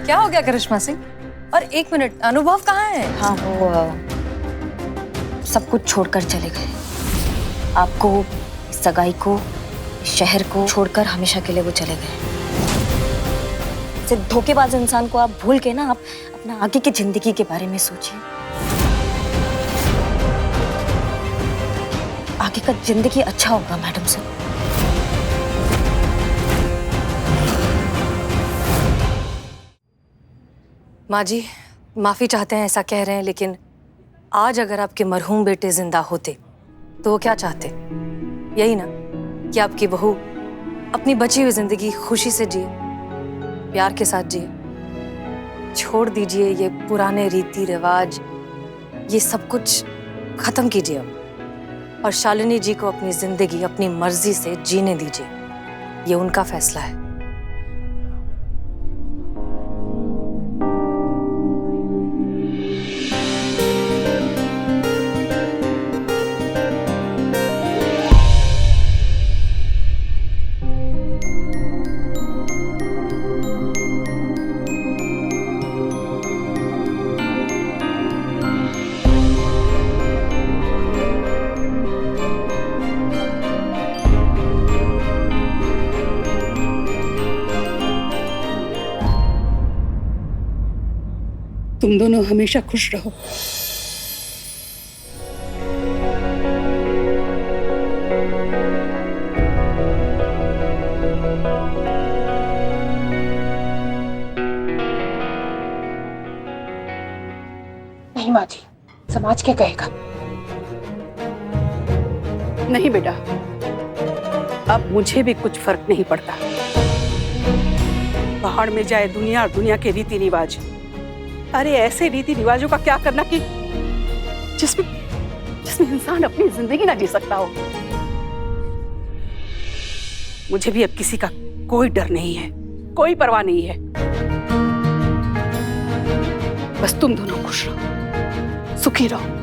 क्या हो गया करिश्मा सिंह? और एक मिनट, अनुभव कहाँ है? हाँ, वो सब कुछ छोड़कर चले गए। आपको, इस सगाई को, इस शहर को छोड़कर हमेशा के लिए वो चले गए। सिर्फ धोखेबाज इंसान को आप भूल के ना आप अपना आगे की जिंदगी के बारे में सोचिए। आगे का जिंदगी अच्छा होगा मैडम सर। माँ जी, माफी चाहते हैं ऐसा कह रहे हैं, लेकिन आज अगर आपके मरहूम बेटे जिंदा होते तो वो क्या चाहते? यही ना कि आपकी बहू अपनी बची हुई जिंदगी खुशी से जिए, प्यार के साथ जिए। छोड़ दीजिए ये पुराने रीति रिवाज, ये सब कुछ खत्म कीजिए अब, और शालिनी जी को अपनी जिंदगी अपनी मर्जी से जीने दीजिए। ये उनका फैसला है। तुम दोनों हमेशा खुश रहो। नहीं माँ जी, समाज क्या कहेगा? नहीं बेटा, अब मुझे भी कुछ फर्क नहीं पड़ता। पहाड़ में जाए दुनिया और दुनिया के रीति रिवाज। अरे ऐसे रीति रिवाजों का क्या करना कि जिसमें इंसान अपनी जिंदगी ना जी सकता हो। मुझे भी अब किसी का कोई डर नहीं है, कोई परवाह नहीं है। बस तुम दोनों खुश रहो, सुखी रहो।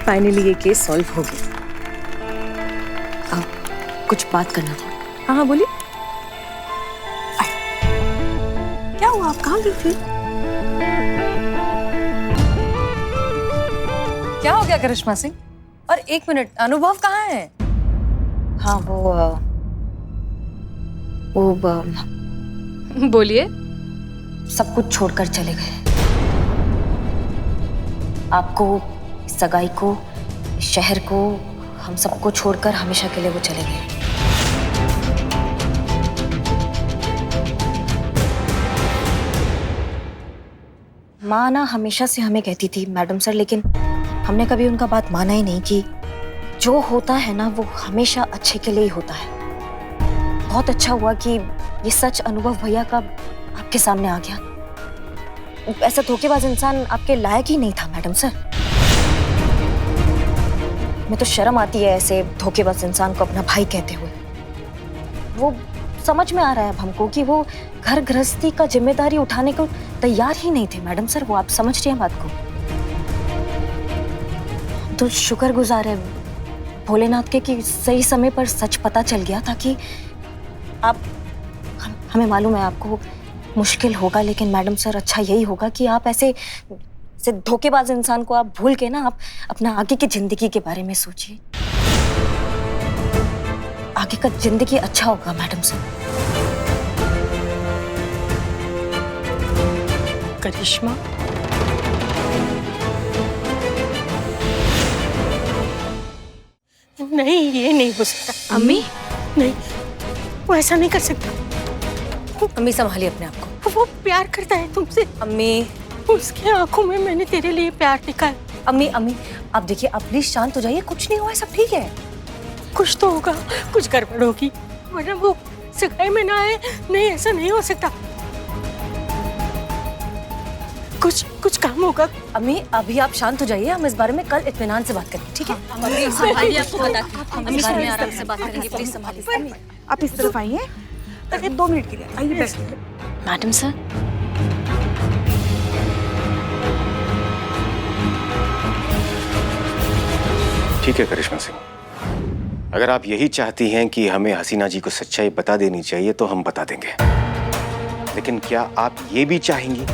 फाइनली ये केस सॉल्व हो गया। कुछ बात करना था। हाँ हाँ बोलिए। क्या हुआ, आप कहाँ गई थी? क्या हो गया करिश्मा सिंह? और एक मिनट, अनुभव कहाँ है? हाँ, वो बोलिए। सब कुछ छोड़कर चले गए। आपको, इस सगाई को, इस शहर को, हम सबको छोड़कर हमेशा के लिए वो चले गए। माँ ना हमेशा से हमें कहती थी मैडम सर, लेकिन हमने कभी उनका बात माना ही नहीं कि जो होता है ना वो हमेशा अच्छे के लिए ही होता है। बहुत अच्छा हुआ कि ये सच अनुभव भैया का आपके सामने आ गया। ऐसा धोखेबाज इंसान आपके लायक ही नहीं था मैडम सर। मैं तो शर्म आती है ऐसे धोखेबाज इंसान को अपना भाई कहते हुए। वो समझ में आ रहा है अब हमको कि वो घर गृहस्थी का जिम्मेदारी उठाने को तैयार ही नहीं थे मैडम सर। वो आप समझ रही हैं बात को? तो शुक्रगुजार है भोलेनाथ के कि सही समय पर सच पता चल गया, ताकि आप हमें मालूम है आपको मुश्किल होगा, लेकिन मैडम सर अच्छा यही होगा कि आप ऐसे धोखेबाज इंसान को आप भूल के ना आप अपना आगे की जिंदगी के बारे में सोचिए। आगे का जिंदगी अच्छा होगा मैडम सर। करिश्मा, नहीं ये नहीं हो सकता। अम्मी, नहीं, वो ऐसा नहीं कर सकता। अम्मी संभालिए अपने आप को। वो प्यार करता है तुमसे। अम्मी, उसकी आंखों में मैंने तेरे लिए प्यार देखा है। अम्मी अम्मी आप देखिए, आप प्लीज शांत हो जाइए। कुछ नहीं हुआ है, सब ठीक है। कुछ तो होगा, कुछ गड़बड़ होगी, वरना वो सगाई में ना आए। नहीं, ऐसा नहीं हो सकता। कुछ काम होगा। अम्मी अभी आप शांत हो जाइए, हम इस बारे में कल इत्मीनान से बात करेंगे, ठीक है? आपको बताते हम इस बारे में आराम से बात करेंगे, प्लीज संभालिए। आप इस तरफ आइए, 2 मिनट के लिए आइए, बैठिए। मैडम सर, ठीक है करिश्मा सिंह, अगर आप यही चाहती हैं कि हमें हसीना जी को सच्चाई बता देनी चाहिए तो हम बता देंगे, लेकिन क्या आप ये भी चाहेंगी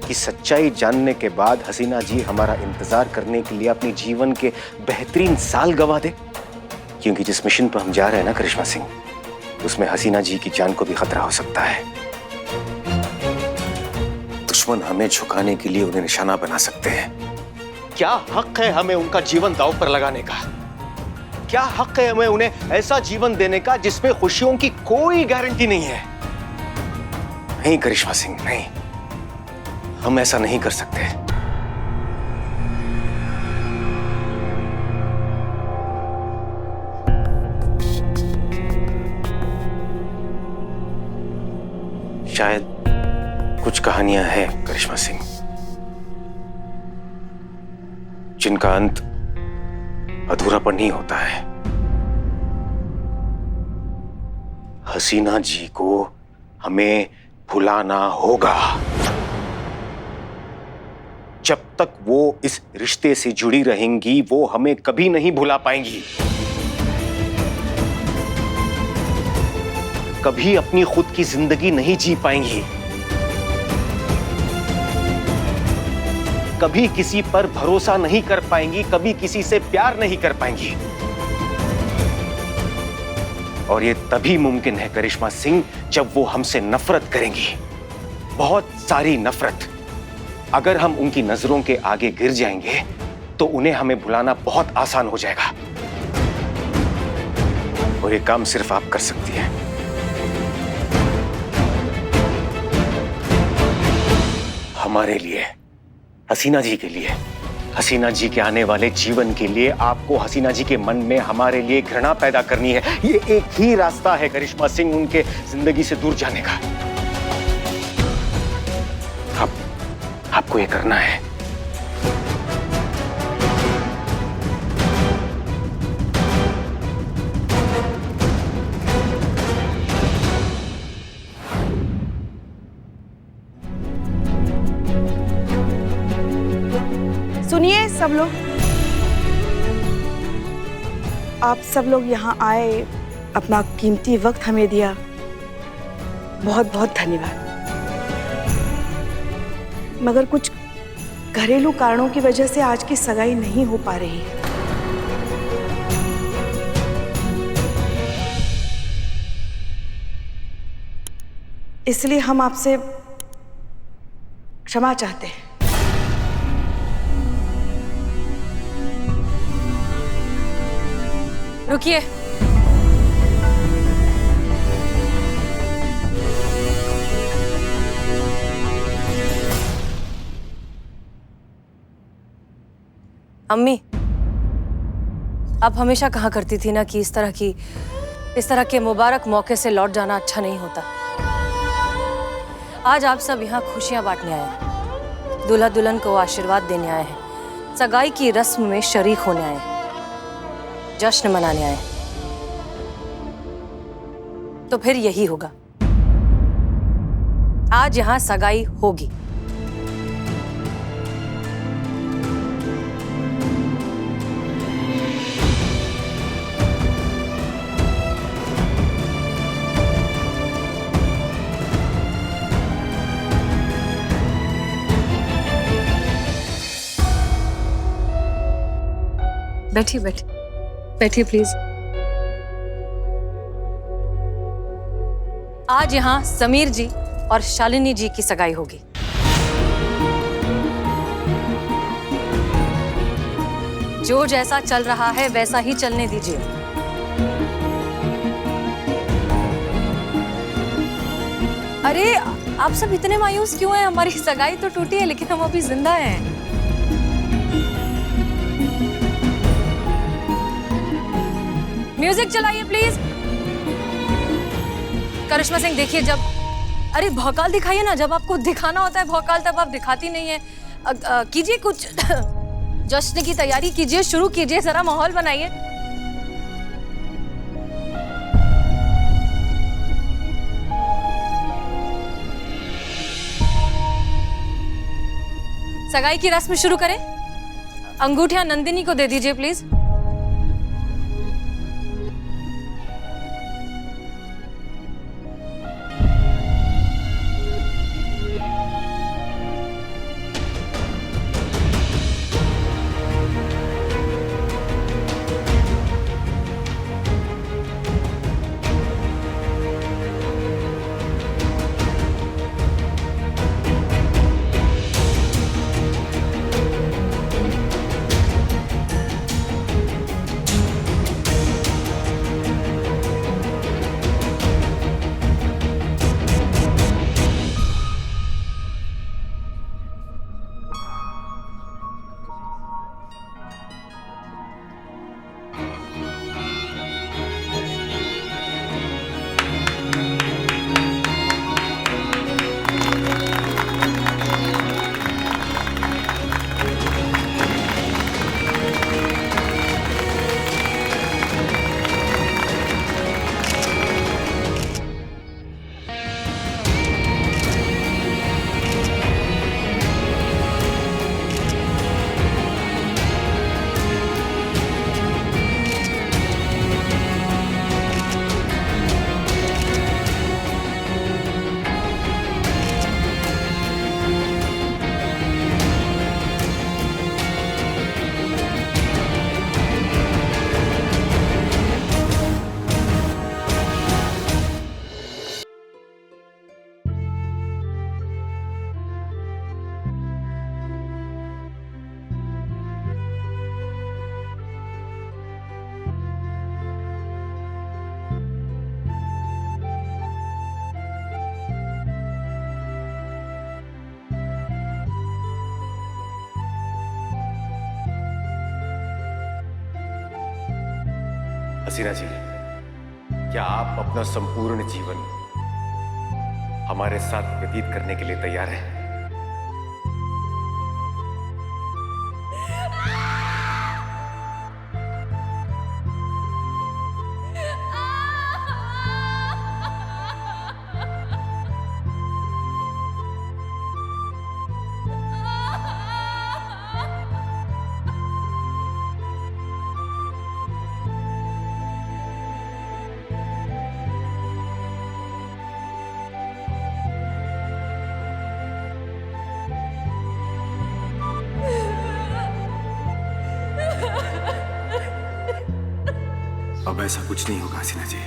कि सच्चाई जानने के बाद हसीना जी हमारा इंतजार करने के लिए अपने जीवन के बेहतरीन साल गंवा दे? क्योंकि जिस मिशन पर हम जा रहे हैं ना करिश्मा सिंह, उसमें हसीना जी की जान को भी खतरा हो सकता है। दुश्मन हमें झुकाने के लिए उन्हें निशाना बना सकते हैं। क्या हक है हमें उनका जीवन दांव पर लगाने का? क्या हक है हमें उन्हें ऐसा जीवन देने का जिसमें खुशियों की कोई गारंटी नहीं है? नहीं करिश्मा सिंह, नहीं, हम ऐसा नहीं कर सकते। शायद कुछ कहानियां हैं करिश्मा सिंह जिनका अंत अधूरापन ही होता है। हसीना जी को हमें भुलाना होगा। जब तक वो इस रिश्ते से जुड़ी रहेंगी, वो हमें कभी नहीं भुला पाएंगी। कभी अपनी खुद की जिंदगी नहीं जी पाएंगी। कभी किसी पर भरोसा नहीं कर पाएंगी, कभी किसी से प्यार नहीं कर पाएंगी। और ये तभी मुमकिन है करिश्मा सिंह, जब वो हमसे नफरत करेंगी, बहुत सारी नफरत। अगर हम उनकी नजरों के आगे गिर जाएंगे तो उन्हें हमें भुलाना बहुत आसान हो जाएगा। और ये काम सिर्फ आप कर सकती हैं। हमारे लिए, हसीना जी के लिए, हसीना जी के आने वाले जीवन के लिए आपको हसीना जी के मन में हमारे लिए घृणा पैदा करनी है। ये एक ही रास्ता है करिश्मा सिंह उनके जिंदगी से दूर जाने का। आपको ये करना है। सुनिए सब लोग, आप सब लोग यहाँ आए, अपना कीमती वक्त हमें दिया, बहुत बहुत धन्यवाद। मगर कुछ घरेलू कारणों की वजह से आज की सगाई नहीं हो पा रही है। इसलिए हम आपसे क्षमा चाहते हैं। रुकिए, अम्मी आप हमेशा कहा करती थी ना कि इस तरह के मुबारक मौके से लौट जाना अच्छा नहीं होता। आज आप सब यहाँ खुशियां बांटने आए हैं, दूल्हा दुल्हन को आशीर्वाद देने आए हैं, सगाई की रस्म में शरीक होने आए हैं, जश्न मनाने आए हैं। तो फिर यही होगा, आज यहाँ सगाई होगी। बैठिए बैठिए बैठिए प्लीज। आज यहाँ समीर जी और शालिनी जी की सगाई होगी। जो जैसा चल रहा है वैसा ही चलने दीजिए। अरे आप सब इतने मायूस क्यों हैं? हमारी सगाई तो टूटी है लेकिन हम अभी जिंदा हैं। म्यूजिक चलाइए प्लीज। करिश्मा सिंह देखिए, जब अरे भौकाल दिखाइए ना, जब आपको दिखाना होता है भौकाल तब आप दिखाती नहीं है। कीजिए कुछ जश्न की तैयारी कीजिए, शुरू कीजिए, जरा माहौल बनाइए। सगाई की रस्म शुरू करें। अंगूठियां नंदिनी को दे दीजिए प्लीज। हसीना जी, क्या आप अपना संपूर्ण जीवन हमारे साथ व्यतीत करने के लिए तैयार हैं? अब ऐसा कुछ नहीं होगा हसीना जी,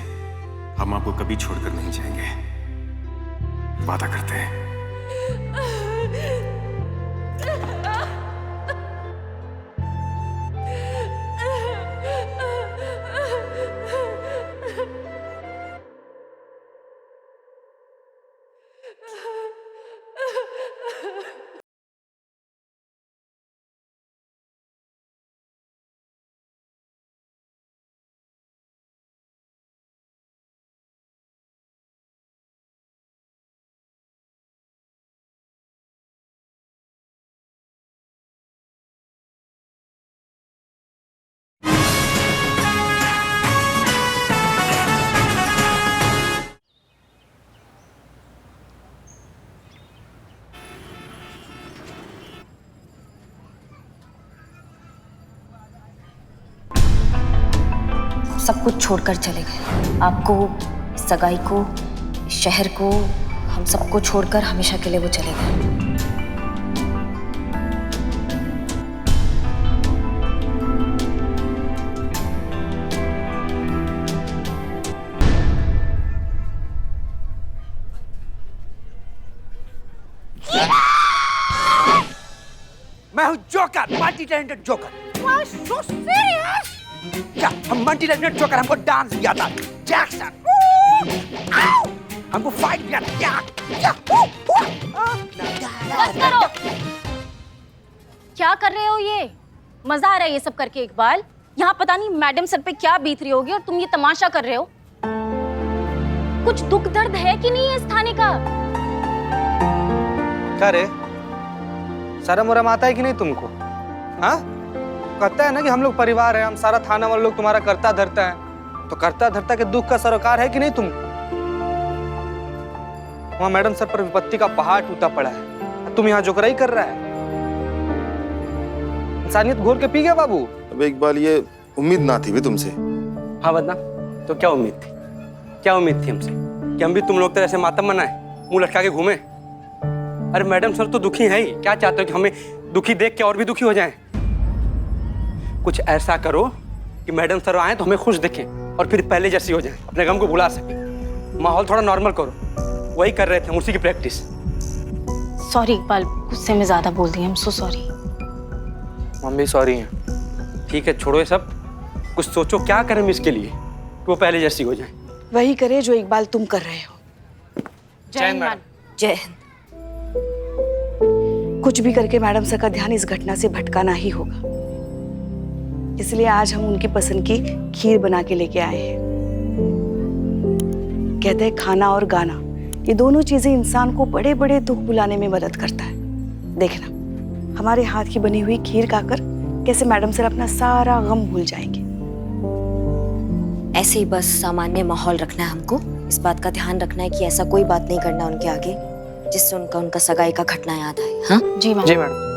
हम आपको कभी छोड़कर नहीं जाएंगे, वादा करते हैं। सब कुछ छोड़कर चले गए, आपको, इस सगाई को, इस शहर को, हम सबको छोड़कर हमेशा के लिए वो चले गए। मैं हूँ joker, multi talented joker. so serious? क्या हम मल्टी टैलेंटेड जोकर? हमको डांस भी आता, जैक्सन, हमको फाइट भी आता। बस करो। क्या कर रहे हो ये? मजा आ रहा है ये सब करके इकबाल? यहाँ पता नहीं मैडम सर पे क्या बीत रही होगी और तुम ये तमाशा कर रहे हो। कुछ दुख दर्द है कि नहीं है इस थाने का? क्या रे, शर्म वरम आता है कि नहीं तुमको? हाँ, कहता है ना कि हम लोग परिवार है, हम सारा थाना वाले लोग तुम्हारा करता धरता है, तो करता धरता के दुख का सरोकार है कि नहीं तुम? वहाँ मैडम सर पर विपत्ति का पहाड़ टूटा पड़ा है, तुम यहाँ जोकराई कर रहा है। इंसानियत घोल के पी गया बाबू। अब इकबाल, ये उम्मीद ना थी भी तुमसे। हाँ बदना, तो क्या उम्मीद थी? क्या उम्मीद थी हमसे कि हम भी तुम लोग तरह से मातम मनाए, मुंह लटका के घूमे? अरे मैडम सर तो दुखी है ही, क्या चाहते हो कि हमें दुखी देख के और भी दुखी हो जाएं? कुछ ऐसा करो कि मैडम सर आए तो हमें खुश दिखें और फिर पहले जैसी हो जाए, अपने गम को भुला सके। माहौल थोड़ा नॉर्मल करो, वही कर रहे थे हम, उसी की प्रैक्टिस। सॉरी इकबाल, गुस्से में ज्यादा बोल दी, आई एम सो सॉरी। हम भी सॉरी हैं। ठीक है, छोड़ो ये सब, कुछ सोचो क्या करें हम इसके लिए कि वो पहले जैसी हो जाए। वही करे जो इकबाल तुम कर रहे हो। जय हिंद मैडम। जय हिंद। कुछ भी करके मैडम सर का ध्यान इस घटना से भटकाना ही होगा, इसलिए आज हम उनकी पसंद की खीर बना के लेके आए हैं। कहते हैं खाना और गाना, ये दोनों चीजें इंसान को बड़े बड़े दुख भुलाने में मदद करता है। देखना, हमारे हाथ की बनी हुई खीर खाकर कैसे मैडम सर अपना सारा गम भूल जाएंगे। ऐसे ही बस सामान्य माहौल रखना है हमको, इस बात का ध्यान रखना है कि ऐसा कोई बात नहीं करना उनके आगे जिससे उनका सगाई का घटना याद आए। हाँ जी मैडम। जी मैडम।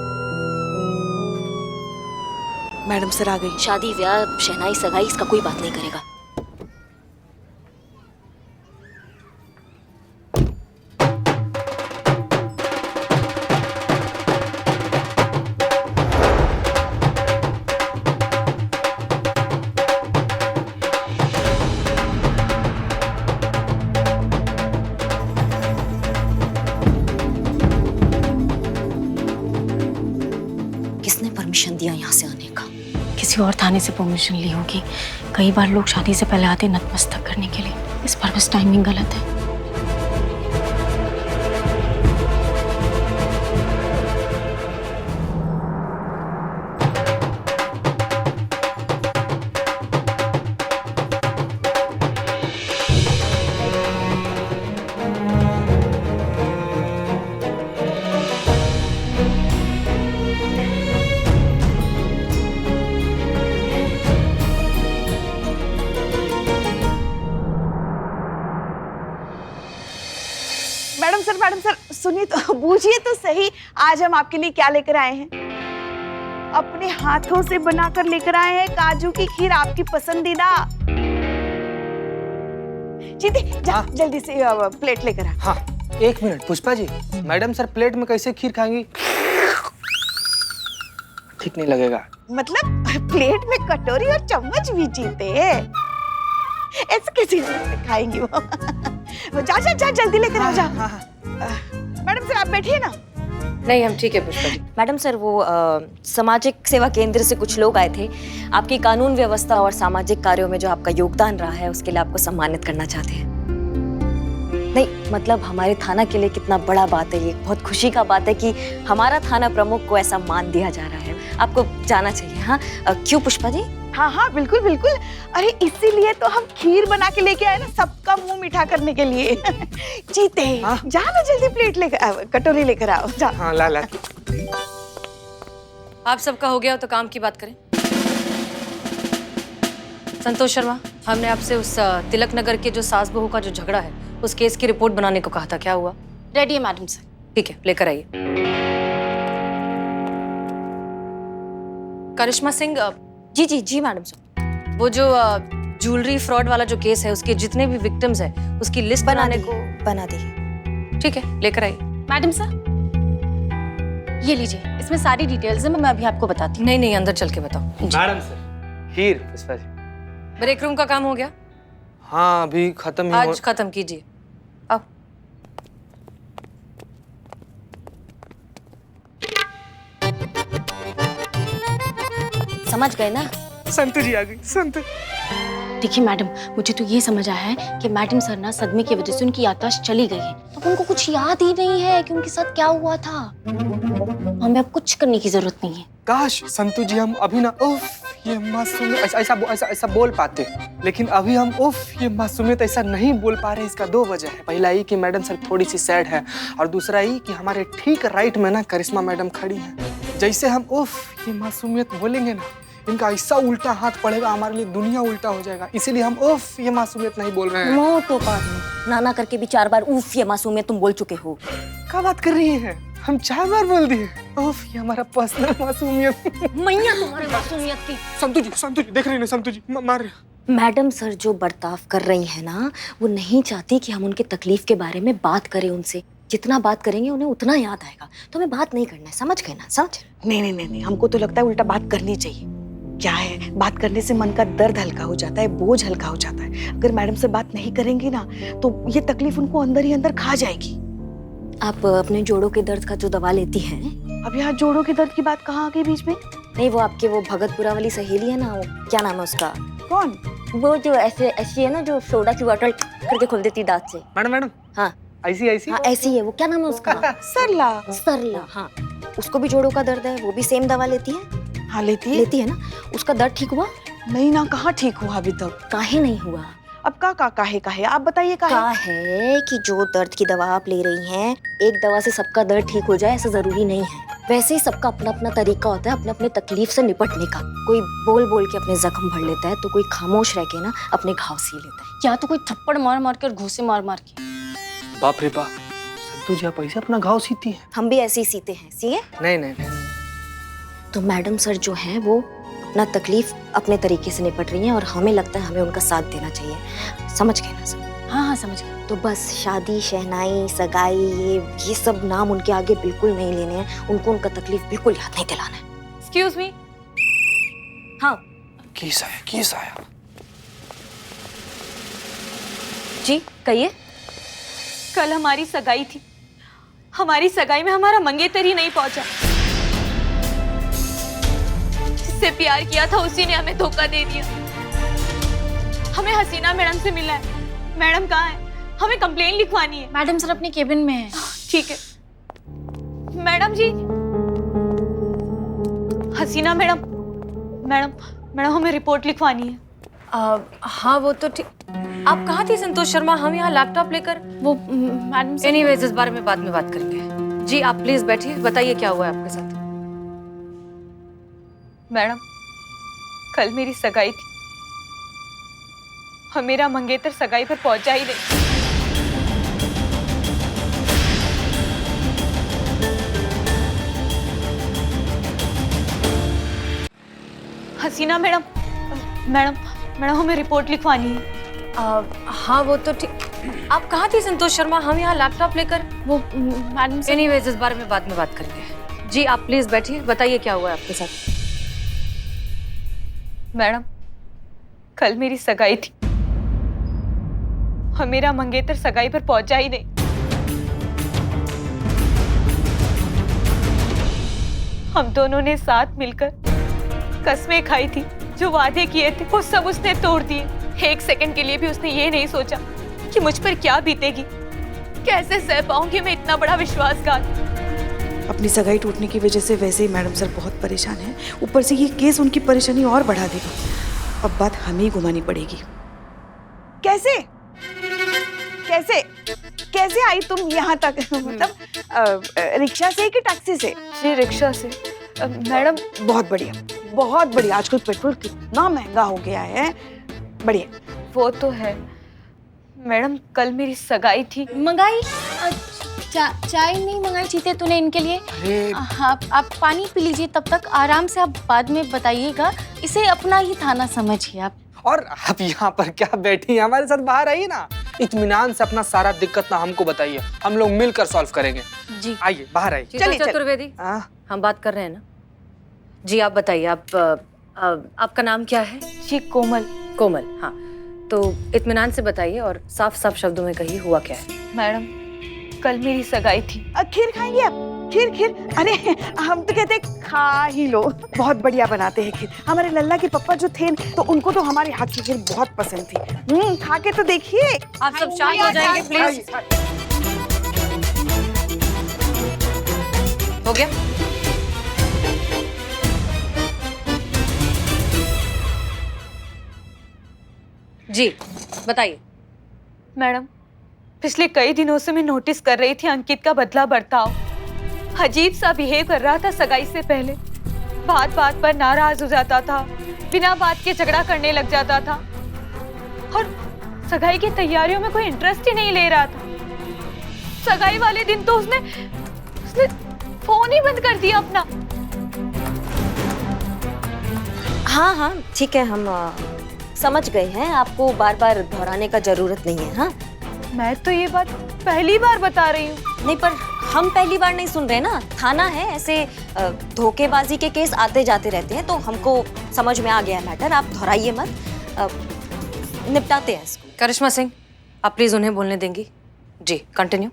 मैडम सर आ गई। शादी ब्याह शहनाई सगाई इसका कोई बात नहीं करेगा। किसने परमिशन दिया यहाँ से आने का? किसी और थाने से परमिशन ली होगी। कई बार लोग शादी से पहले आते नतमस्तक करने के लिए, इस पर बस टाइमिंग गलत है। मैडम सर सुनिए तो, बूझिए तो सही, आज हम आपके लिए क्या लेकर आए हैं। अपने हाथों से बनाकर लेकर आए हैं काजू की खीर, आपकी पसंदीदा। जीती जा, जल्दी से प्लेट लेकर आ। हाँ, एक minute Pushpa ji, madam sir plate में कैसे खीर खाएंगी? ठीक नहीं लगेगा। मतलब प्लेट में कटोरी और चम्मच भी जीते हैं, ऐसे कैसे खाएंगी वो? जा जा जा, जल्दी लेकर आ जा। मैडम सर आप बैठिए ना। नहीं, हम ठीक है पुष्पा जी। मैडम सर, वो सामाजिक सेवा केंद्र से कुछ लोग आए थे, आपकी कानून व्यवस्था और सामाजिक कार्यों में जो आपका योगदान रहा है उसके लिए आपको सम्मानित करना चाहते हैं। नहीं मतलब हमारे थाना के लिए कितना बड़ा बात है ये, बहुत खुशी का बात है कि हमारा थाना प्रमुख को ऐसा मान दिया जा रहा है, आपको जाना चाहिए। हाँ क्यों पुष्पा जी? हाँ हाँ बिल्कुल बिल्कुल, अरे इसीलिए तो हम खीर बना के लेके आए ना, सबका मुंह मीठा करने के लिए। जीते जा ना, जल्दी प्लेट लेकर, कटोरी लेकर आओ जा। हाँ ला ला। आप सबका हो गया तो काम की बात करें। संतोष शर्मा, हमने आपसे उस तिलक नगर के जो सास बहू का जो झगड़ा है उस केस की रिपोर्ट बनाने को कहा था, क्या हुआ? रेडी है मैडम सर। ठीक है, लेकर आइए। करिश्मा सिंह। जी जी जी मैडम सर। वो जो ज्वेलरी फ्रॉड वाला जो केस है उसके जितने भी विक्टिम्स हैं उसकी लिस्ट बनाने को बना दी। ठीक है, लेकर आइए। मैडम सर ये लीजिए, इसमें सारी डिटेल्स है, मैं अभी आपको बताती हूँ। नहीं नहीं, अंदर चल के बताओ। मैडम सर खीर पुष्पा जी। ब्रेक रूम का काम हो गया? हाँ अभी खत्म ही आज खत्म कीजिए। आओ। समझ गए ना? संत जी आ गई। संत देखिए मैडम, मुझे तो ये समझ आया है कि मैडम सर ना सदमे की वजह से उनकी याददाश्त चली गई है, तो उनको कुछ याद ही नहीं है कि उनके साथ क्या हुआ था। हमें अब कुछ करने की जरूरत नहीं है, काश संतु जी हम अभी ना उफ ये मासूमियत ऐसा बोल पाते, लेकिन अभी हम उफ ये मासूमियत ऐसा नहीं बोल पा रहे। इसका 2 वजह है। पहला ये कि मैडम सर थोड़ी सी सैड है, और दूसरा ये कि हमारे ठीक राइट में ना करिश्मा मैडम खड़ी हैं। जैसे हम उफ ये मासूमियत बोलेंगे ना, इनका ऐसा उल्टा हाथ पड़ेगा, हमारे लिए दुनिया उल्टा हो जाएगा। इसीलिए हम उफ ये मासूमियत नहीं बोल रहे हैं। नो तो नाना करके भी 4 बार उफ ये मासूमियत तुम बोल चुके हो। क्या बात कर रही हैं? हम 4 बार बोल दिए। उफ ये हमारा पर्सनल मासूमियत। मैया तुम्हारी मासूमियत की। संतु जी देख रही हैं संतु जी मार रहे। मैडम सर जो बर्ताव कर रही है ना, वो नहीं चाहती कि हम उनके तकलीफ के बारे में बात करें उनसे। जितना बात करेंगे उन्हें उतना याद आएगा। तो हमें बात नहीं करना है, समझ गए ना? समझ? नहीं, हमको तो लगता है उल्टा बात करनी चाहिए। क्या है, बात करने से मन का दर्द हल्का हो जाता है, बोझ हल्का हो जाता है। अगर मैडम से बात नहीं करेंगे ना, तो ये तकलीफ उनको अंदर ही अंदर खा जाएगी। आप अपने जोड़ों के दर्द का जो दवा लेती हैं? अब यहाँ जोड़ों के दर्द की बात कहाँ आ गई बीच में? नहीं, वो आपके वो भगतपुरा वाली सहेली है ना, वो क्या नाम है उसका? कौन? वो जो ऐसी है ना, जो सोडा की बोतल करके खोल देती दांत से। मैडम हाँ ऐसी हाँ ऐसी है। वो क्या नाम है उसका? सरला। हाँ, उसको भी जोड़ों का दर्द है, वो भी सेम दवा लेती है। हाँ लेती है ना। उसका दर्द ठीक हुआ? नहीं ना, कहाँ ठीक हुआ अभी तक। काहे नहीं हुआ? अब काहे आप बताइए। है कि जो दर्द की दवा आप ले रही हैं, एक दवा से सबका दर्द ठीक हो जाए ऐसा जरूरी नहीं है। वैसे ही सबका अपना अपना तरीका होता है अपने अपने तकलीफ से निपटने का। कोई बोल बोल के अपने जख्म भर लेता है, तो कोई खामोश रह के ना अपने घाव सी लेता है। या तो कोई थप्पड़ मार मार के और घूंसे मार मार के। बाप रे बाप, संतु जी आप ऐसे अपना घाव सीती है? हम भी ऐसे ही सीते हैं। सिए? नहीं। तो मैडम सर जो है वो अपना तकलीफ अपने तरीके से निपट रही हैं, और हमें लगता है हमें उनका साथ देना चाहिए। समझ गए ना सर? हाँ समझ गए। तो बस शादी, शहनाई, सगाई, ये सब नाम उनके आगे बिल्कुल नहीं लेने हैं। उनको उनका तकलीफ बिल्कुल याद नहीं दिलाना है। Excuse me. हाँ किस आया? जी कहिए। कल हमारी सगाई थी। हमारी सगाई में हमारा मंगेतर ही नहीं पहुंचा। जिससे प्यार किया था उसी ने हमें धोखा दे दिया। हमें हसीना मैडम से मिला है। मैडम कहाँ है? हमें कंप्लेन लिखवानी है। मैडम सर अपनी केबिन में है। ठीक है। मैडम जी, हसीना मैडम हमें रिपोर्ट लिखवानी है। हाँ वो तो ठीक। आप कहाँ थी संतोष शर्मा? हम यहाँ लैपटॉप लेकर। वो मैडम सर। एनीवेज इस बारे में बाद में बात करेंगे। जी आप प्लीज बैठिए, बताइए क्या हुआ है आपके साथ। मैडम, कल मेरी सगाई थी और मेरा मंगेतर सगाई पर पहुंचा ही नहीं। हसीना मैडम हमें रिपोर्ट लिखवानी है। हाँ वो तो ठीक। आप कहाँ थी संतोष शर्मा? हम यहाँ लैपटॉप लेकर। वो मैडम सर। एनीवेज इस बारे में बाद में बात करेंगे। जी आप प्लीज बैठिए, बताइए क्या हुआ है आपके साथ। मैडम, कल मेरी सगाई थी और मेरा मंगेतर सगाई पर पहुंचा ही नहीं। हम दोनों ने साथ मिलकर कस्में खाई थी, जो वादे किए थे वो सब उसने तोड़ दिए। एक सेकंड के लिए भी उसने ये नहीं सोचा कि मुझ पर क्या बीतेगी। कैसे सह पाऊंगी मैं इतना बड़ा विश्वासघात। अपनी सगाई टूटने की वजह से वैसे ही मैडम सर बहुत परेशान हैं। ऊपर से ये केस उनकी परेशानी और बढ़ा देगा। अब बात हमें ही घुमानी पड़ेगी। कैसे आई तुम यहाँ तक? मतलब रिक्शा से कि टैक्सी से? जी रिक्शा से। मैडम बहुत बढ़िया। आजकल पेट्रोल कितना महंगा हो गया है। बढ़िया। वो तो है मैडम, कल मेरी सगाई थी। मंगाई? चाय नहीं मंगाई थी तूने इनके लिए? आप पानी पी लीजिए, तब तक आराम से। आप बाद में बताइएगा। इसे अपना ही थाना समझिए आप। और आप यहाँ पर क्या बैठी हैं? हमारे साथ बाहर आइए ना। इत्मीनान से अपना सारा दिक्कत ना हमको बताइए, हम लोग मिलकर सॉल्व करेंगे। जी आइए बाहर आइए। चलिए चतुर्वेदी, हम बात कर रहे हैं ना। जी आप बताइए, आपका नाम क्या है? जी कोमल। हाँ, तो इत्मीनान से बताइए और साफ साफ शब्दों में कहिए हुआ क्या है। मैडम, कल मेरी सगाई थी। खीर खाएंगे आप? खीर? अरे हम तो कहते खा ही लो। बहुत बढ़िया बनाते हैं खीर। हमारे लल्ला के पप्पा जो थे तो उनको तो हमारे हाथ की खीर बहुत पसंद थी। खा के तो देखिए। आप सब शांत हो जाएंगे प्लीज। हो गया? जी बताइए। मैडम, पिछले कई दिनों से मैं नोटिस कर रही थी अंकित का बदला बर्ताव। अजीब सा बिहेव कर रहा था सगाई से पहले। बात बात पर नाराज हो जाता था, बिना बात के झगड़ा करने लग जाता था और सगाई की तैयारियों में कोई इंटरेस्ट ही नहीं ले रहा था। सगाई वाले दिन तो उसने फोन ही बंद कर दिया अपना। हाँ हाँ ठीक है, हम समझ गए हैं, आपको बार बार दोहराने का जरूरत नहीं है। हाँ मैं तो ये बात पहली बार बता रही हूँ। नहीं, पर हम पहली बार नहीं सुन रहे ना, थाना है, ऐसे धोखेबाजी के केस आते जाते रहते हैं, तो हमको समझ में आ गया मैटर। आप दोहराइए मत, निपटाते हैं इसको। करिश्मा सिंह, आप प्लीज उन्हें बोलने देंगी? जी कंटिन्यू।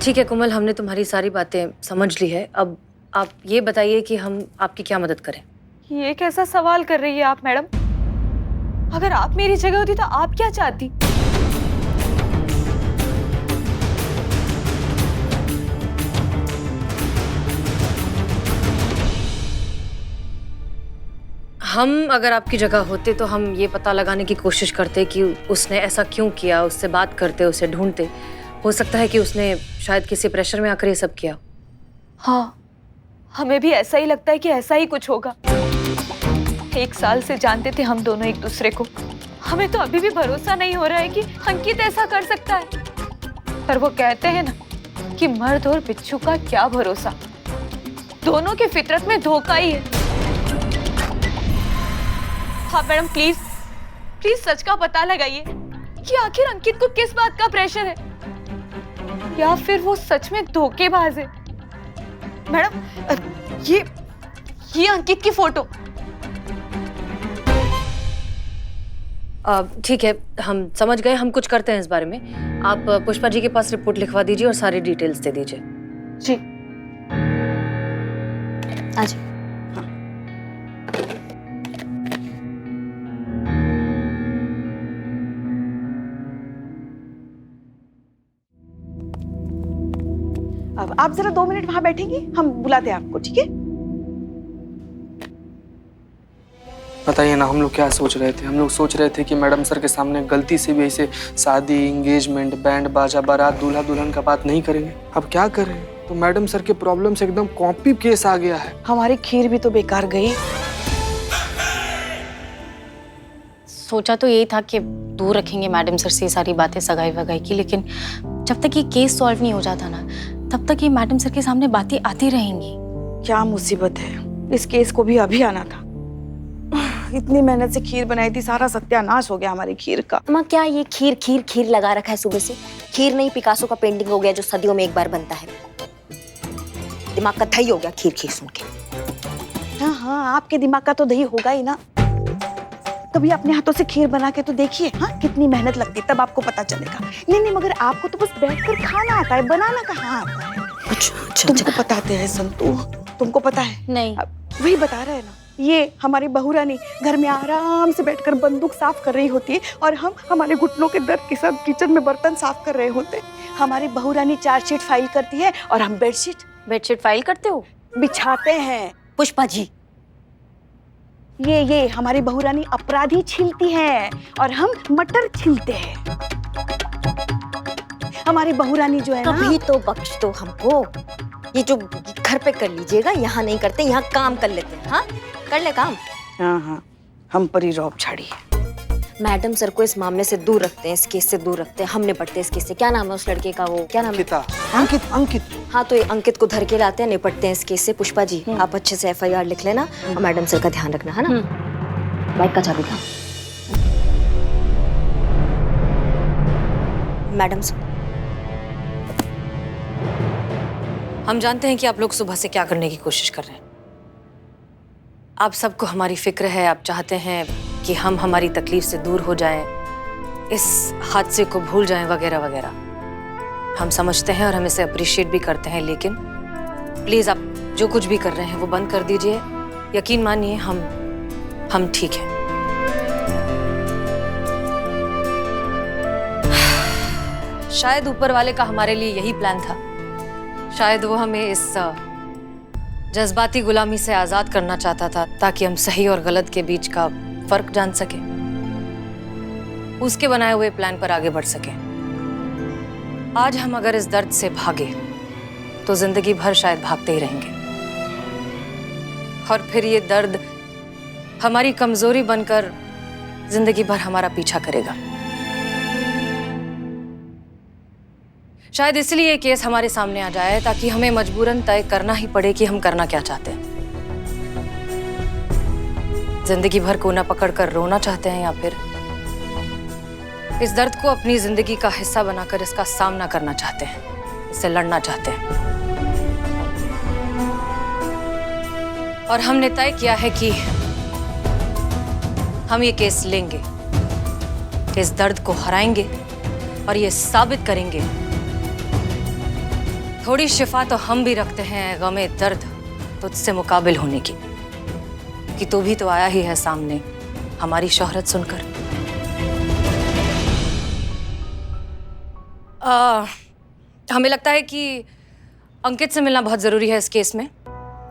ठीक है कोमल, हमने तुम्हारी सारी बातें समझ ली है। अब आप ये बताइए कि हम आपकी क्या मदद करें? ये कैसा सवाल कर रही है आप मैडम? अगर आप मेरी जगह होती तो आप क्या चाहती? हम अगर आपकी जगह होते तो हम ये पता लगाने की कोशिश करते कि उसने ऐसा क्यों किया, उससे बात करते, उसे ढूंढते। हो सकता है कि उसने शायद किसी प्रेशर में आकर ये सब किया। हाँ, हमें भी ऐसा ही लगता है कि ऐसा ही कुछ होगा। 1 साल से जानते थे हम दोनों एक दूसरे को। हमें तो अभी भी भरोसा नहीं हो रहा है कि अंकित ऐसा कर सकता है। पर वो कहते हैं ना कि मर्द और बिच्छू का क्या भरोसा, दोनों की फितरत में धोखा ही है। हाँ मैडम, प्लीज प्लीज सच का पता लगाइए कि आखिर अंकित को किस बात का प्रेशर है, या फिर वो सच में धोखेबाज है। मैडम, ये अंकित की फोटो। ठीक है, हम समझ गए, हम कुछ करते हैं इस बारे में। आप पुष्पा जी के पास रिपोर्ट लिखवा दीजिए और सारी डिटेल्स दे दीजिए। जी आज अब आप जरा 2 मिनट वहां बैठेंगी, हम बुलाते हैं आपको, ठीक है? बताइए ना, हम लोग क्या सोच रहे थे? हम लोग सोच रहे थे कि मैडम सर के सामने गलती से भी ऐसे शादी, एंगेजमेंट, बैंड बाजा, बारात, दूल्हा दुल्हन का बात नहीं करेंगे। अब क्या करें? तो मैडम सर के प्रॉब्लम से एकदम कॉपी केस आ गया है। हमारी खीर भी तो बेकार गई। सोचा तो यही था कि दूर रखेंगे मैडम सर से ये सारी बातें सगाई वगाई की, लेकिन जब तक ये केस सॉल्व नहीं हो जाता ना, तब तक ये मैडम सर के सामने बातें आती रहेंगी। क्या मुसीबत है, इस केस को भी अभी आना था। इतनी मेहनत से खीर बनाई थी, सारा सत्यानाश हो गया हमारी खीर का। माँ, क्या ये खीर खीर खीर लगा रखा है सुबह से? खीर नहीं, पिकासो का पेंटिंग हो गया जो सदियों में एक बार बनता है। दिमाग का दही हो गया खीर खीर सुन के। हाँ हाँ, आपके दिमाग का तो दही होगा ही ना। कभी अपने हाथों से खीर बना के तो देखिए, हाँ कितनी मेहनत लगती है, तब आपको पता चलेगा। नहीं नहीं, मगर आपको तो बस बैठकर खाना आता है, बनाना कहाँ आता है? अच्छा, तुमको बताते हैं संतू, तुमको पता है? नहीं। वही बता रहे हैं ना, ये हमारी बहू रानी घर में आराम से बैठकर बंदूक साफ कर रही होती है और हम हमारे घुटनों के दर्द के साथ किचन में बर्तन साफ कर रहे होते हैं। हमारी बहू रानी चार्जशीट फाइल करती है और हम बेडशीट फाइल करते हो? बिछाते हैं। पुष्पा जी, ये हमारी बहू रानी अपराधी छीलती है और हम मटर छीलते हैं। हमारी बहू रानी जो है ना, कभी तो बख्श दो हमको। ये जो घर पे कर लीजिएगा, यहाँ नहीं करते, यहाँ काम कर लेते हैं। हाँ कर ले काम। हाँ हाँ, हम पर ही रौब झाड़ी है। मैडम सर को इस मामले से दूर रखते हैं, इस केस से दूर रखते हैं। हम निपटते हैं इस केस से। क्या नाम है उस लड़के का? वो क्या नाम है? अंकित। हाँ, तो ये अंकित को धर के लाते हैं, निपटते हैं इस केस से। पुष्पा जी, आप अच्छे से FIR लिख लेना और मैडम सर का ध्यान रखना, है ना? बाइक का चाबी था। मैडम सर, हम जानते हैं कि आप लोग सुबह से क्या करने की कोशिश कर रहे हैं। आप सबको हमारी फिक्र है, आप चाहते हैं कि हम हमारी तकलीफ से दूर हो जाएं, इस हादसे को भूल जाएं वगैरह वगैरह। हम समझते हैं और हम इसे अप्रिशिएट भी करते हैं, लेकिन प्लीज आप जो कुछ भी कर रहे हैं वो बंद कर दीजिए। यकीन मानिए हम ठीक हैं। शायद ऊपर वाले का हमारे लिए यही प्लान था। शायद वो हमें इस जज्बाती गुलामी से आजाद करना चाहता था ताकि हम सही और गलत के बीच का फर्क जान सकें, उसके बनाए हुए प्लान पर आगे बढ़ सकें। आज हम अगर इस दर्द से भागे तो जिंदगी भर शायद भागते ही रहेंगे, और फिर ये दर्द हमारी कमजोरी बनकर जिंदगी भर हमारा पीछा करेगा। शायद इसलिए ये केस हमारे सामने आ जाए ताकि हमें मजबूरन तय करना ही पड़े कि हम करना क्या चाहते हैं। जिंदगी भर कोना पकड़कर रोना चाहते हैं या फिर इस दर्द को अपनी जिंदगी का हिस्सा बनाकर इसका सामना करना चाहते हैं, इससे लड़ना चाहते हैं। और हमने तय किया है कि हम ये केस लेंगे, इस दर्द को हराएंगे और ये साबित करेंगे थोड़ी शिफा तो हम भी रखते हैं गमे दर्द तुझसे मुकाबिल होने की, कि तू भी तो आया ही है सामने हमारी शोहरत सुनकर। हमें लगता है कि अंकित से मिलना बहुत जरूरी है इस केस में।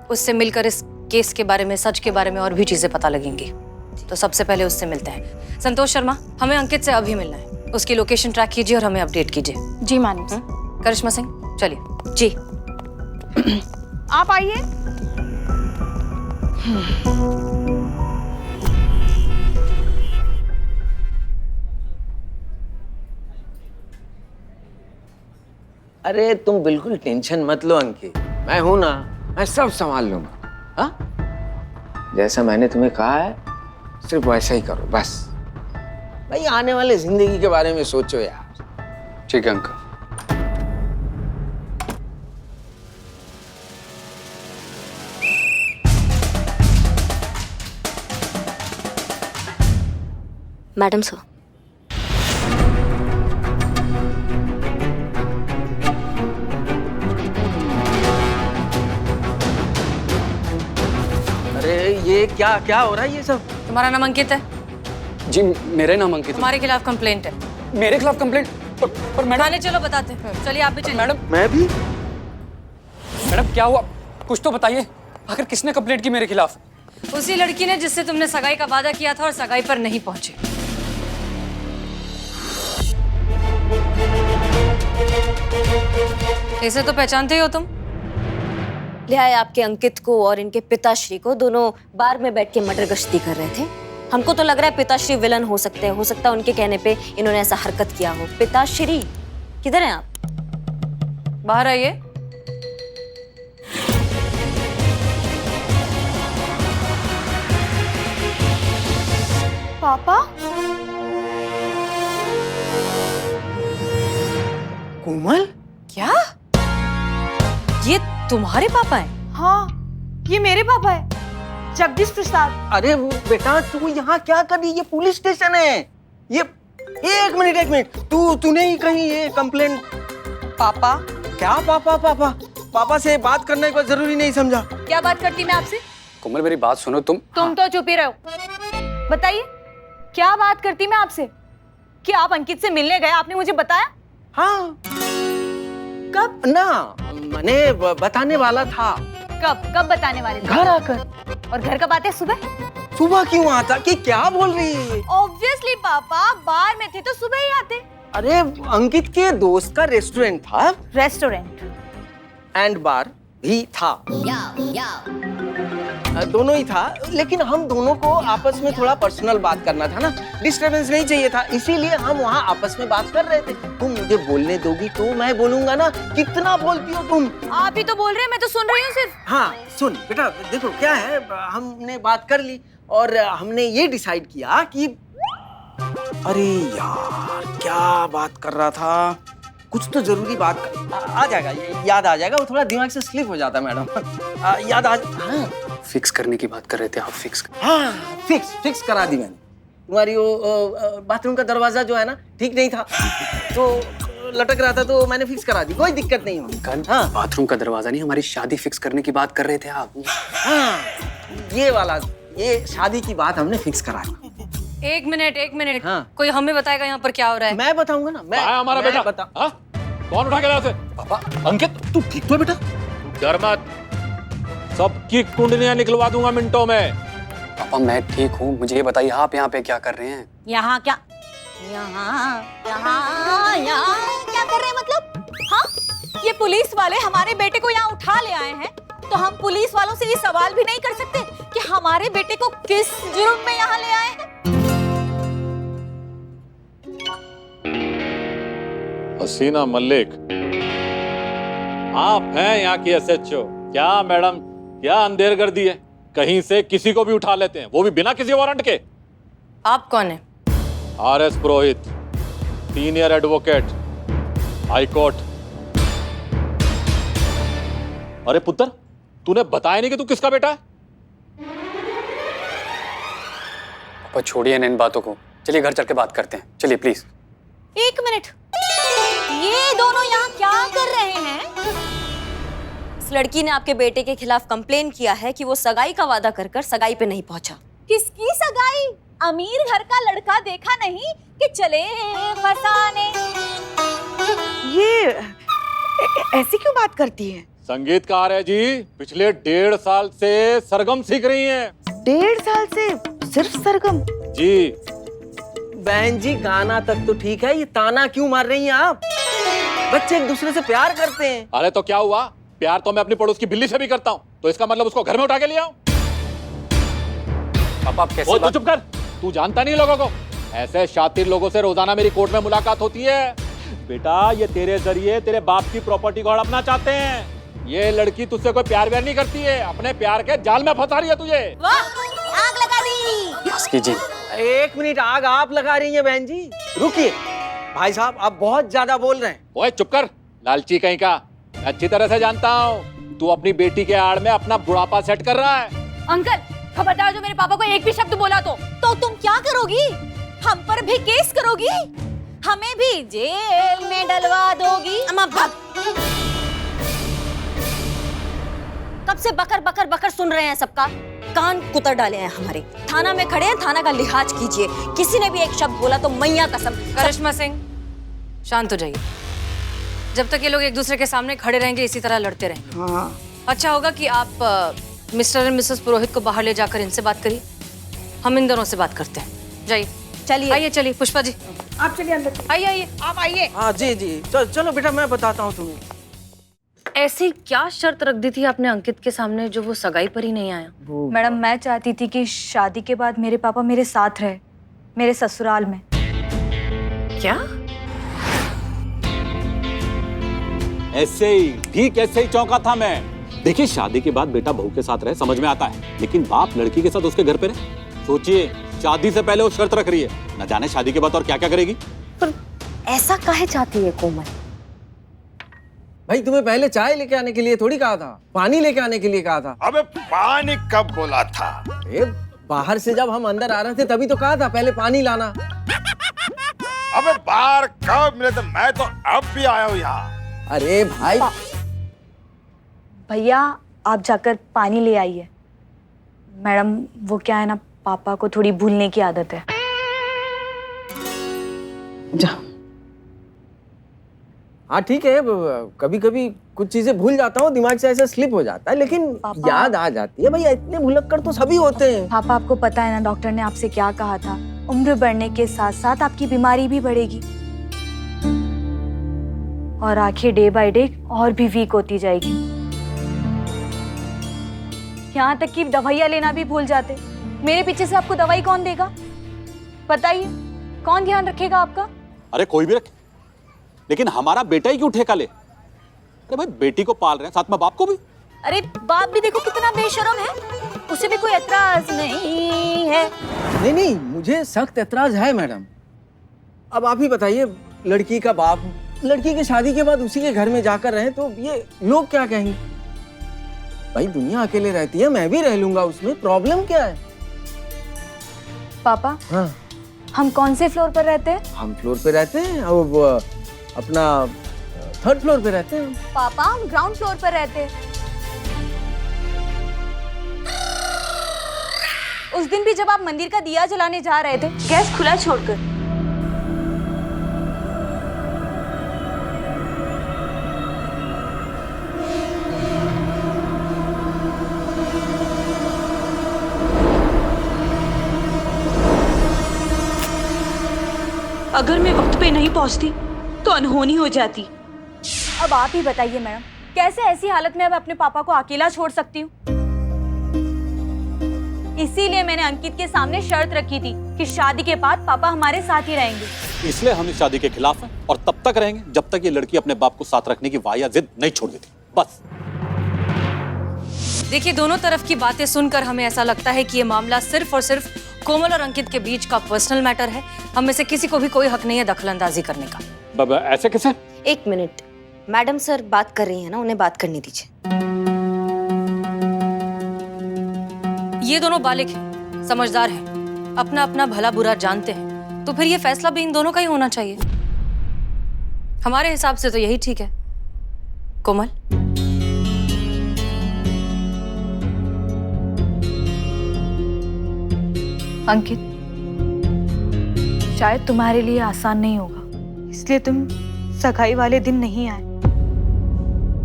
उससे मिलकर इस केस के बारे में, सच के बारे में और भी चीजें पता लगेंगी। तो सबसे पहले उससे मिलते हैं। संतोष शर्मा, हमें अंकित से अभी मिलना है। उसकी लोकेशन ट्रैक कीजिए और हमें अपडेट कीजिए। जी मैडम। करिश्मा सिंह, चलिए। जी। आप आइए। अरे तुम बिल्कुल टेंशन मत लो अंकित, मैं हूं ना, मैं सब संभाल लूंगा। हाँ, जैसा मैंने तुम्हें कहा है सिर्फ वैसा ही करो बस। भाई आने वाले जिंदगी के बारे में सोचो यार। ठीक है अंकल। Madam sir. अरे ये क्या क्या हो रहा है ये सब? तुम्हारा नाम अंकित है? जी मेरे नाम अंकित है। तुम्हारे खिलाफ कंप्लेंट है। मेरे खिलाफ कंप्लेंट? पर मैडम। थाने चलो, बताते हैं। चलिए आप भी चलिए। मैडम मैं भी? मैडम क्या हुआ, कुछ तो बताइए। आखिर किसने कंप्लेंट की मेरे खिलाफ? उसी लड़की ने जिससे तुमने सगाई का वादा किया था और सगाई पर नहीं पहुंचे। इसे तो पहचानते ही हो तुम। लिया है आपके अंकित को और इनके पिताश्री को, दोनों बार में बैठ के मर्डर गश्ती कर रहे थे। हमको तो लग रहा है पिताश्री विलन हो सकते हैं, हो सकता है उनके कहने पे इन्होंने ऐसा हरकत किया हो। पिताश्री किधर हैं आप? बाहर आइए। पापा? कोमल? क्या ये तुम्हारे पापा हैं? हाँ, ये मेरे पापा है, जगदीश प्रसाद। अरे बेटा तू यहाँ क्या कर रही है? ये पुलिस स्टेशन है। ये एक मिनट तूने ही कहीं ये कंप्लेंट? पापा? क्या पापा? पापा से बात करने को जरूरी नहीं समझा? क्या बात करती मैं आपसे? कोमल मेरी बात सुनो तुम। तुम तो चुप ही रहो। बताइए क्या बात करती मैं आपसे? कि आप अंकित से मिलने गए, आपने मुझे बताया? हाँ। कब? ना मैंने बताने वाला था। कब बताने वाले थे? घर आकर। और घर कब आते? सुबह क्यों आता? कि क्या बोल रही है? ऑब्वियसली पापा, बार में थे तो सुबह ही आते। अरे अंकित के दोस्त का रेस्टोरेंट था। रेस्टोरेंट एंड बार भी था। दोनों ही था, लेकिन हम दोनों को आपस में थोड़ा पर्सनल बात करना था ना, डिस्टरबेंस नहीं चाहिए था, इसीलिए हम वहाँ आपस में बात कर रहे थे। तुम मुझे बोलने दोगी तो मैं बोलूंगा ना। कितना बोलती हो तुम? आप ही तो बोल रहे हैं, मैं तो सुन रही हूँ सिर्फ। हाँ सुन बेटा, देखो क्या है, हमने बात कर ली और हमने ये डिसाइड किया कि अरे यार क्या बात कर रहा था, कुछ तो जरूरी बात आ जाएगा, याद आ जाएगा। वो थोड़ा दिमाग से स्लिप हो जाता है मैडम। याद आ। हाँ फिक्स करने की बात कर रहे थे आप। हाँ फिक्स करा दी मैंने। तुम्हारी वो बाथरूम का दरवाजा जो है ना ठीक नहीं था, तो लटक रहा था, तो मैंने फिक्स करा दी। कोई दिक्कत नहीं होगी। हाँ बाथरूम का दरवाजा नहीं, हमारी शादी फिक्स करने की बात कर रहे थे आप। हाँ ये वाला, ये शादी की बात हमने फिक्स करा दी। एक मिनट हाँ। कोई हमें बताएगा यहाँ पर क्या हो रहा है? मैं बताऊंगा ना। मैं हमारा मैं बेटा बता हाँ? कौन उठा के लाया उसे? पापा अंकित तू ठीक तो है बेटा? डर मत, सबकी कुंडलियां निकलवा दूंगा मिनटों में। पापा मैं ठीक हूँ, मुझे ये बताइए आप यहाँ पे क्या कर रहे हैं? यहाँ क्या यहाँ क्या कर रहे हैं मतलब? हाँ, ये पुलिस वाले हमारे बेटे को यहाँ उठा ले आए हैं, तो हम पुलिस वालों से ये सवाल भी नहीं कर सकते कि हमारे बेटे को किस जुर्म में यहाँ ले आए हैं? हसीना मलिक, आप हैं यहाँ की एसएचओ? क्या मैडम, क्या अंधेर कर दी है? कहीं से किसी को भी उठा लेते हैं, वो भी बिना किसी वारंट के। आप कौन है? आरएस पुरोहित, सीनियर एडवोकेट, हाई कोर्ट। अरे पुत्र, तूने बताया नहीं कि तू किसका बेटा है? पापा छोड़िए इन बातों को, चलिए घर चल के बात करते हैं, चलिए प्लीज। एक मिनट, ये दोनों यहाँ क्या कर रहे हैं? इस लड़की ने आपके बेटे के खिलाफ कंप्लेन किया है कि वो सगाई का वादा कर कर सगाई पे नहीं पहुंचा। किसकी सगाई? अमीर घर का लड़का देखा नहीं कि चले फसाने। ये ऐसी क्यों बात करती है? संगीतकार है जी, पिछले 1.5 साल से सरगम सीख रही हैं। 1.5 साल से सिर्फ सरगम? जी। बहन जी गाना तक तो ठीक है, ये ताना क्यों मार रही हैं आप? बच्चे एक दूसरे से प्यार करते हैं। अरे तो क्या हुआ, प्यार तो मैं अपनी पड़ोस की बिल्ली से भी करता हूँ, तो इसका मतलब उसको घर में उठा के ले आऊं? पापा आप कैसे ओ, तू चुप कर, तू जानता नहीं लोगों को। ऐसे शातिर लोगों से रोजाना मेरी कोर्ट में मुलाकात होती है। बेटा ये तेरे जरिए तेरे बाप की प्रॉपर्टी को हड़पना चाहते हैं। ये लड़की तुझसे कोई प्यार व्यार नहीं करती है, अपने प्यार के जाल में फंसा रही है तुझे। वाह, आग लगा दी। बस कीजिए। 1 मिनट, आग आप लगा रही हैं बहन जी? रुकिए भाई साहब, आप बहुत ज्यादा बोल रहे हैं। ओए चुप कर, लालची कहीं का। मैं अच्छी तरह से जानता हूँ तू अपनी बेटी के आड़ में अपना बुढ़ापा सेट कर रहा है। अंकल खबरदार, जो मेरे पापा को एक भी शब्द बोला तो तुम क्या करोगी? हम पर भी केस करोगी? हमें भी जेल में डलवा दोगी? अम्मा भाग। कब से बकर बकर बकर सुन रहे हैं, सबका कान कुतर डाले हैं हमारे। थाना में खड़े हैं, थाना का लिहाज कीजिए। किसी ने भी एक शब्द बोला तो मैया कसम। करिश्मा सिंह, शांत हो जाइए। जब तक ये लोग एक दूसरे के सामने खड़े रहेंगे इसी तरह लड़ते रहेंगे। हाँ। अच्छा होगा कि आप मिस्टर एंड मिसेस पुरोहित को बाहर ले जाकर इनसे बात करिए। हम इन दोनों से बात करते हैं। जाइए, चलिए आइए, चलिए पुष्पा जी, आप चलिए अंदर। आइए आइए। आप आइए। हाँ जी जी, चलो बेटा मैं बताता हूँ तुम्हें। ऐसी क्या शर्त रख दी थी आपने अंकित के सामने जो वो सगाई पर ही नहीं आया? मैडम मैं चाहती थी कि शादी के बाद मेरे पापा मेरे साथ रहे, मेरे ससुराल में। क्या? ऐसे ही, ठीक ऐसे ही चौंका था मैं। देखिए शादी के बाद बेटा बहू के साथ रहे समझ में आता है, लेकिन बाप लड़की के साथ उसके घर पे रहे। सोचिए, शादी से पहले वो शर्त रख रही है, न जाने शादी के बाद और क्या क्या करेगी। पर ऐसा काहे चाहती है कोमल? भाई तुम्हें पहले चाय लेके आने के लिए थोड़ी कहा था, पानी लेके आने के लिए कहा था। अबे पानी कब बोला था? अरे बाहर से जब हम अंदर आ रहे थे तभी तो कहा था पहले पानी लाना। अबे बाहर कब मिले थे? मैं तो अब भी आया हूँ यहाँ। अरे भाई भैया आप जाकर पानी ले आइए। मैडम वो क्या है ना, पापा को थोड़ी भूलने की आदत है। जा। हाँ ठीक है, कभी कभी कुछ चीजें भूल जाता हूँ, दिमाग से ऐसे स्लिप हो जाता है, लेकिन याद आ जाती है। भैया इतने भुलक्कड़ तो सभी होते हैं। पापा आपको पता है ना डॉक्टर ने आपसे क्या कहा था, उम्र बढ़ने के साथ साथ आपकी बीमारी भी बढ़ेगी और आंखें डे बाय डे और भी वीक होती जाएगी। यहाँ तक कि दवाइयाँ लेना भी भूल जाते। मेरे पीछे से आपको दवाई कौन देगा बताइए? कौन ध्यान रखेगा आपका? अरे कोई भी रखे, लेकिन हमारा बेटा ही क्यों ठेका ले? अरे भाई बेटी को पाल रहे हैं, साथ में बाप को भी। अरे बाप भी देखो कितना बेशर्म है, उसे भी कोई एतराज नहीं है। नहीं, मुझे सख्त एतराज है मैडम। अब आप ही बताइए, लड़की का बाप, लड़की की शादी के बाद उसी के घर में जाकर रहे तो ये लोग क्या कहेंगे? भाई दुनिया अकेले रहती है, मैं भी रह लूंगा उसमें, प्रॉब्लम क्या है? पापा हाँ, हम कौन से फ्लोर पर रहते हैं? हम फ्लोर पे रहते हैं, अब अपना 3rd फ्लोर पे रहते हैं। पापा हम ग्राउंड फ्लोर पर रहते हैं। उस दिन भी जब आप मंदिर का दिया जलाने जा रहे थे गैस खुला छोड़कर। अगर मैं वक्त पे नहीं पहुंचती तो अनहोनी हो जाती। अब आप ही बताइए मैडम, कैसे ऐसी हालत में अब अपने पापा को अकेला छोड़ सकती हूँ? इसीलिए मैंने अंकित के सामने शर्त रखी थी कि शादी के बाद पापा हमारे साथ ही रहेंगे। इसलिए हम इस शादी के खिलाफ हैं और तब तक रहेंगे जब तक ये लड़की अपने बाप को साथ रखने की वाया जिद नहीं छोड़ देती। बस। देखिए, दोनों तरफ की बातें सुनकर हमें ऐसा लगता है कि ये मामला सिर्फ और सिर्फ कोमल और अंकित के बीच का पर्सनल मैटर है। हम में से किसी को भी कोई हक नहीं है दखलंदाजी करने का। बाबा ऐसे कैसे? एक मिनट, मैडम सर बात कर रही है ना, उन्हें बात करने दीजिए। ये दोनों बालिग हैं, समझदार हैं, अपना अपना भला बुरा जानते हैं, तो फिर ये फैसला भी इन दोनों का ही होना चाहिए। हमारे हिसाब से तो यही ठीक है। कोमल, अंकित, शायद तुम्हारे लिए आसान नहीं होगा, इसलिए तुम सगाई वाले दिन नहीं आए।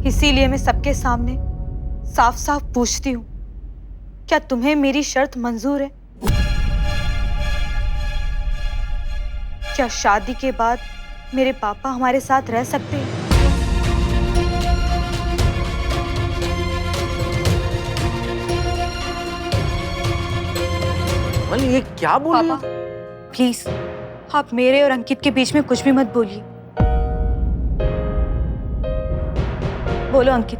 इसीलिए मैं सबके सामने साफ साफ पूछती हूँ, क्या तुम्हें मेरी शर्त मंजूर है? क्या शादी के बाद मेरे पापा हमारे साथ रह सकते हैं? ये क्या बोल रही हो? प्लीज, आप मेरे और अंकित के बीच में कुछ भी मत बोलिए। बोलो अंकित,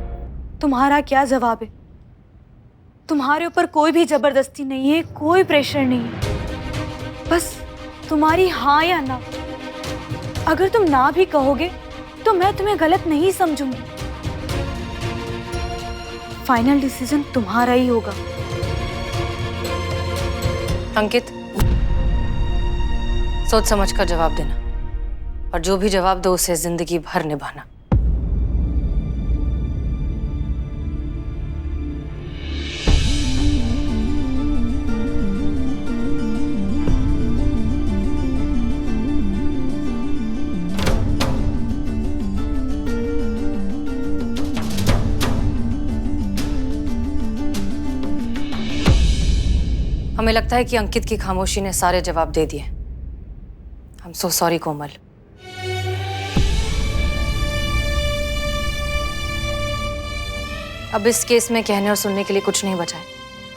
तुम्हारा क्या जवाब है? तुम्हारे ऊपर कोई भी जबरदस्ती नहीं है, कोई प्रेशर नहीं है, बस तुम्हारी हाँ या ना। अगर तुम ना भी कहोगे तो मैं तुम्हें गलत नहीं समझूंगी। फाइनल डिसीजन तुम्हारा ही होगा। अंकित, सोच समझ कर जवाब देना, और जो भी जवाब दो उसे जिंदगी भर निभाना। हमें लगता है कि अंकित की खामोशी ने सारे जवाब दे दिए। आई एम सो सॉरी कोमल। अब इस केस में कहने और सुनने के लिए कुछ नहीं बचा है,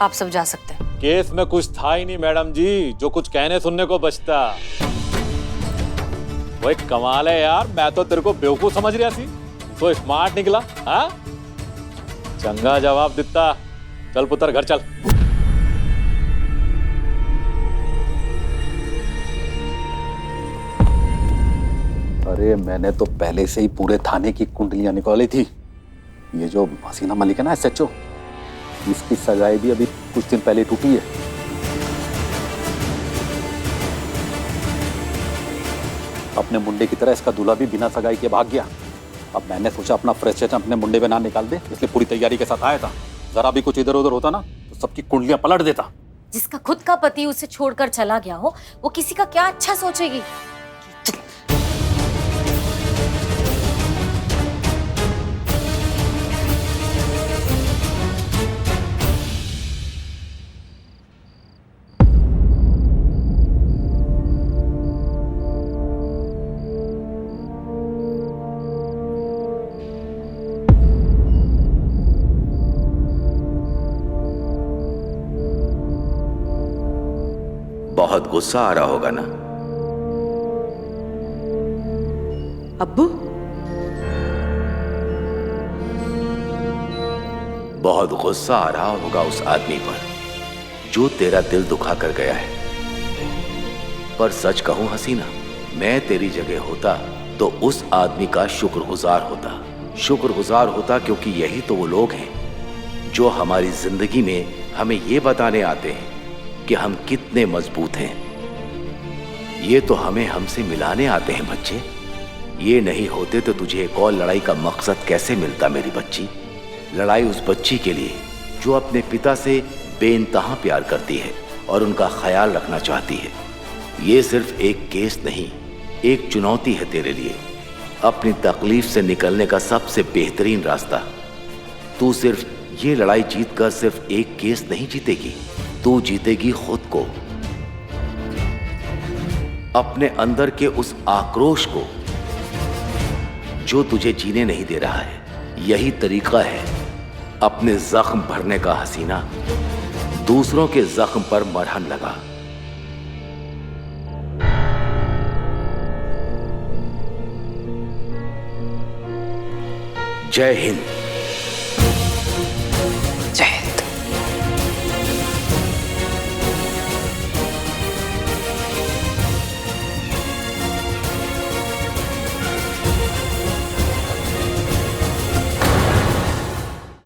आप सब जा सकते हैं। केस में कुछ था ही नहीं मैडम जी, जो कुछ कहने सुनने को बचता। वो एक कमाल है यार, मैं तो तेरे को बेवकूफ समझ रहा थी, तो स्मार्ट निकला। हाँ, चंगा जवाब देता। चल पुत्र, घर चल। अरे मैंने तो पहले से ही पूरे थाने की कुंडलियां निकाली थी। ये जो हसीना मलिक है ना, SHO, इसकी सगाई भी अभी कुछ दिन पहले टूटी है। अपने मुंडे की तरह इसका दूल्हा भी बिना सगाई के भाग गया। अब मैंने सोचा अपना फ्रस्ट्रेशन अपने मुंडे पे ना निकाल दे, इसलिए पूरी तैयारी के साथ आया था। जरा भी कुछ इधर उधर होता ना तो सबकी कुंडलियां पलट देता। जिसका खुद का पति उसे छोड़कर चला गया हो, वो किसी का क्या अच्छा सोचेगी? बहुत गुस्सा आ रहा होगा ना अब्बू? बहुत गुस्सा आ रहा होगा उस आदमी पर जो तेरा दिल दुखा कर गया है। पर सच कहूं हसीना, मैं तेरी जगह होता तो उस आदमी का शुक्रगुजार होता, क्योंकि यही तो वो लोग हैं जो हमारी जिंदगी में हमें ये बताने आते हैं कि हम कितने मजबूत हैं। ये तो हमें हमसे मिलाने आते हैं बच्चे। ये नहीं होते तो तुझे एक और लड़ाई का मकसद कैसे मिलता मेरी बच्ची? लड़ाई उस बच्ची के लिए जो अपने पिता से बेइंतहा प्यार करती है, और उनका ख्याल रखना चाहती है। ये सिर्फ एक केस नहीं, एक चुनौती है तेरे लिए, अपनी तकलीफ से निकलने का सबसे बेहतरीन रास्ता। तू सिर्फ ये लड़ाई जीतकर सिर्फ एक केस नहीं जीतेगी, तू जीतेगी खुद को, अपने अंदर के उस आक्रोश को जो तुझे जीने नहीं दे रहा है। यही तरीका है अपने जख्म भरने का हसीना। दूसरों के जख्म पर मरहम लगा। जय हिंद। जय हिंद।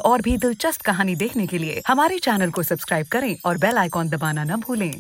और भी दिलचस्प कहानी देखने के लिए हमारे चैनल को सब्सक्राइब करें और बेल आइकॉन दबाना न भूलें।